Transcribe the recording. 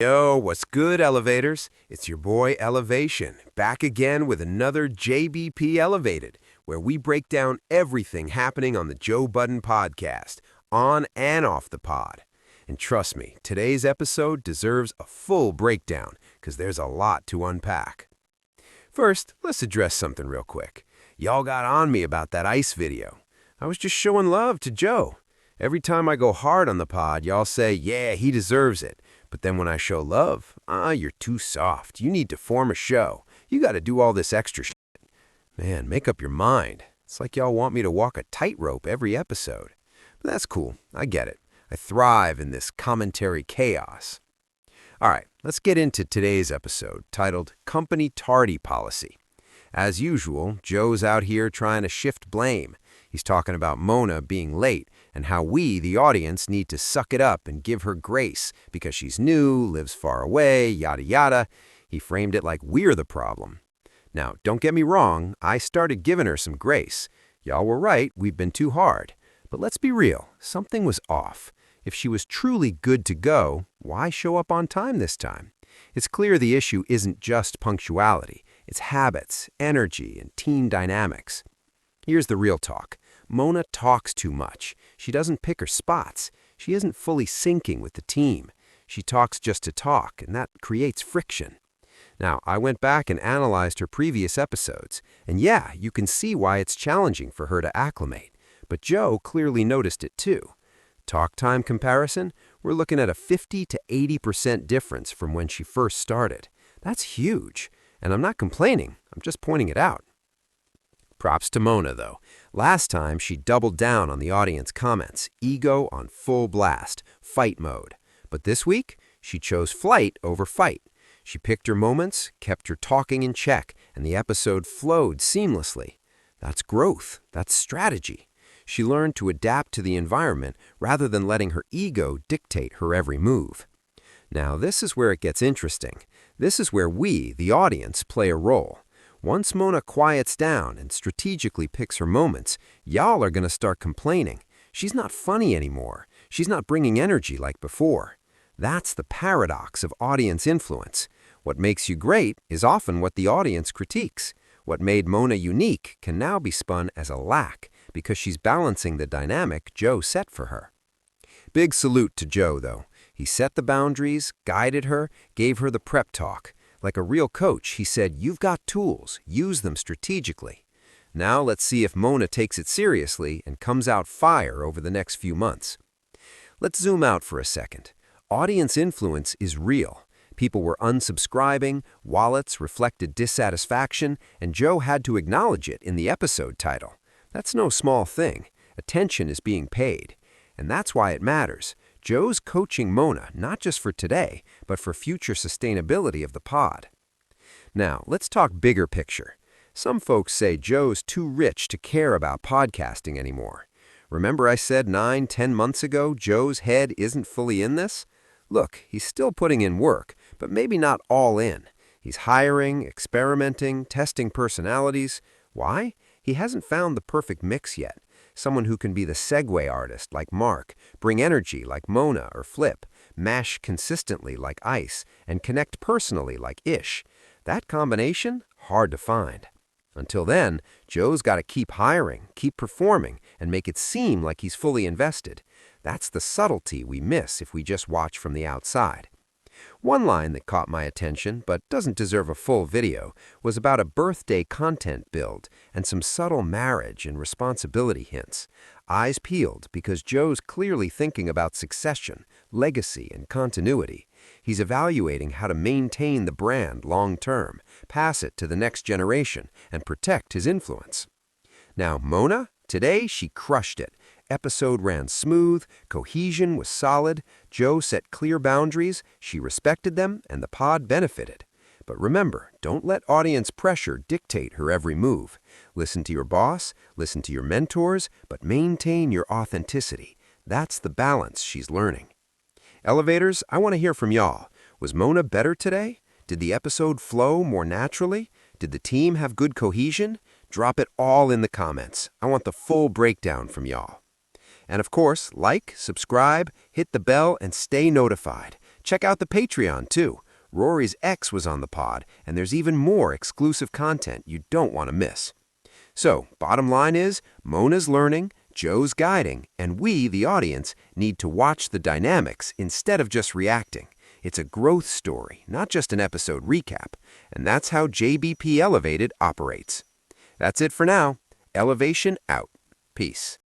Yo, what's good, elevators? It's your boy Elevation, back again with another JBP Elevated, where we break down everything happening on the Joe Budden podcast, on and off the pod. And trust me, today's episode deserves a full breakdown, because there's a lot to unpack. First, let's address something real quick. Y'all got on me about that ice video. I was just showing love to Joe. Every time I go hard on the pod, y'all say, yeah, he deserves it. But then when I show love, you're too soft. You need to form a show. You got to do all this extra shit. Man, make up your mind. It's like y'all want me to walk a tightrope every episode. But that's cool. I get it. I thrive in this commentary chaos. All right, let's get into today's episode, titled Company Tardy Policy. As usual, Joe's out here trying to shift blame. He's talking about Mona being late and how we, the audience, need to suck it up and give her grace because she's new, lives far away, yada yada. He framed it like we're the problem. Now, don't get me wrong, I started giving her some grace. Y'all were right, we've been too hard. But let's be real, something was off. If she was truly good to go, why show up on time this time? It's clear the issue isn't just punctuality. It's habits, energy, and team dynamics. Here's the real talk. Mona talks too much. She doesn't pick her spots. She isn't fully syncing with the team. She talks just to talk, and that creates friction. Now, I went back and analyzed her previous episodes, and yeah, you can see why it's challenging for her to acclimate. But Joe clearly noticed it too. Talk time comparison, we're looking at a 50 to 80% difference from when she first started. That's huge, and I'm not complaining, I'm just pointing it out. Props to Mona, though. Last time, she doubled down on the audience comments, ego on full blast, fight mode. But this week, she chose flight over fight. She picked her moments, kept her talking in check, and the episode flowed seamlessly. That's growth. That's strategy. She learned to adapt to the environment rather than letting her ego dictate her every move. Now, this is where it gets interesting. This is where we, the audience, play a role. Once Mona quiets down and strategically picks her moments, y'all are going to start complaining. She's not funny anymore. She's not bringing energy like before. That's the paradox of audience influence. What makes you great is often what the audience critiques. What made Mona unique can now be spun as a lack because she's balancing the dynamic Joe set for her. Big salute to Joe, though. He set the boundaries, guided her, gave her the prep talk. Like a real coach, he said, you've got tools, use them strategically. Now let's see if Mona takes it seriously and comes out fire over the next few months. Let's zoom out for a second. Audience influence is real. People were unsubscribing, wallets reflected dissatisfaction, and Joe had to acknowledge it in the episode title. That's no small thing. Attention is being paid. And that's why it matters. Joe's coaching Mona, not just for today, but for future sustainability of the pod. Now, let's talk bigger picture. Some folks say Joe's too rich to care about podcasting anymore. Remember I said 9-10 months ago Joe's head isn't fully in this? Look, he's still putting in work, but maybe not all in. He's hiring, experimenting, testing personalities. Why? He hasn't found the perfect mix yet. Someone who can be the segue artist like Mark, bring energy like Mona or Flip, mash consistently like Ice, and connect personally like Ish. That combination, hard to find. Until then, Joe's got to keep hiring, keep performing, and make it seem like he's fully invested. That's the subtlety we miss if we just watch from the outside. One line that caught my attention, but doesn't deserve a full video, was about a birthday content build and some subtle marriage and responsibility hints. Eyes peeled because Joe's clearly thinking about succession, legacy, and continuity. He's evaluating how to maintain the brand long term, pass it to the next generation, and protect his influence. Now, Mona, today she crushed it. Episode ran smooth, cohesion was solid, Joe set clear boundaries, she respected them, and the pod benefited. But remember, don't let audience pressure dictate her every move. Listen to your boss, listen to your mentors, but maintain your authenticity. That's the balance she's learning. Elevators, I want to hear from y'all. Was Mona better today? Did the episode flow more naturally? Did the team have good cohesion? Drop it all in the comments. I want the full breakdown from y'all. And of course, like, subscribe, hit the bell, and stay notified. Check out the Patreon, too. Rory's ex was on the pod, and there's even more exclusive content you don't want to miss. So, bottom line is, Mona's learning, Joe's guiding, and we, the audience, need to watch the dynamics instead of just reacting. It's a growth story, not just an episode recap, and that's how JBP Elevated operates. That's it for now. Elevation out. Peace.